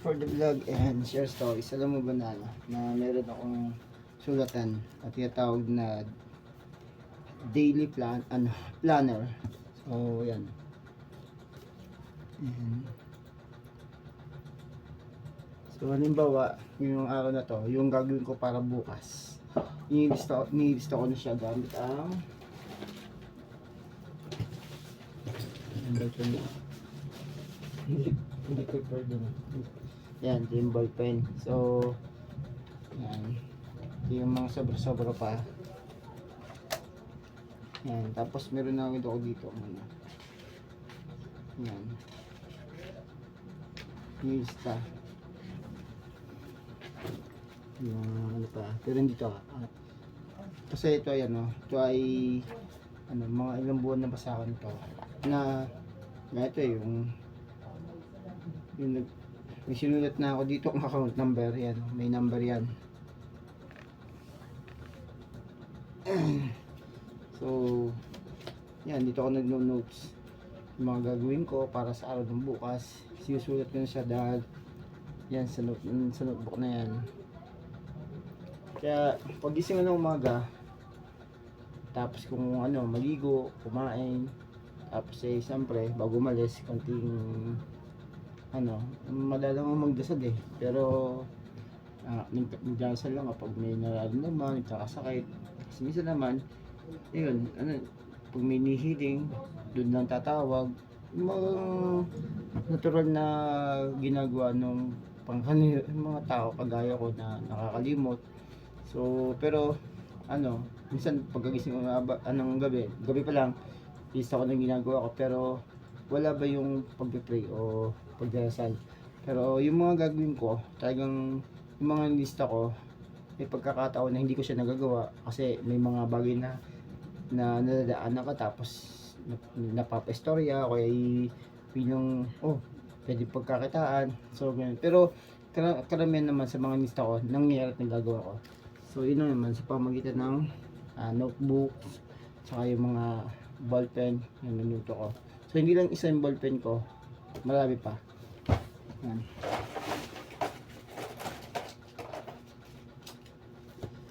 for the vlog and share stories. Alam mo ba na meron akong sulatan at tinatawag na daily planner. So yan. So halimbawa, yung araw na to, yung gagawin ko para bukas. Nilista ko na siya gamit ang hindi paper din. Yan, ito yung ballpen. So yan, ito yung mga sobra-sobra pa. Yan, tapos meron na ako dito muna. Yan, nilista yung ano pa, pero hindi to kasi ito ayan ito ay mga ilang buwan na ba sa akin to na ito yung may sinulat na ako dito ang account number. Yan, may number yan. So yan, dito ako nagno-notes yung mga gagawin ko para sa araw ng bukas. Sinusulat ko na siya dahil yan sa notebook na yan. Kaya pagising ng umaga, tapos kung maligo, kumain, tapos siyempre bago umalis konting madalang magdasal pero nagdasal lang kapag may nararamdaman, nagkakasakit. Kasi minsan naman yun, pag may nihiling doon lang tatawag, yung mga natural na ginagawa ng mga tao kagaya ko na nakakalimot. So pero minsan pagkagising ko gabi pa lang lista ko ng ginagawa ko, pero wala ba yung pagpe-pray o pagdasal. Pero yung mga gagawin ko, talagang yung mga lista ko, may pagkakataon na hindi ko siya nagagawa kasi may mga bagay na nadadaanan ka, tapos napapa-istorya o kaya bilang pwede pagkakitaan. So ganyan. Pero karamihan naman sa mga lista ko nangyayari at nagagawa ko. So yun naman sa pamagitan ng notebook tsaka yung mga ballpen yung nanuto ko. So hindi lang isa yung ballpen ko, marami pa. Yan.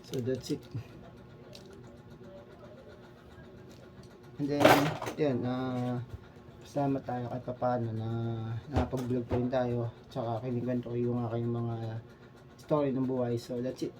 So that's it. And then yun, kasama tayo kahit paano na nakapag-vlog pa rin tayo, tsaka kinikwento ko yung aking mga story ng buhay. So that's it.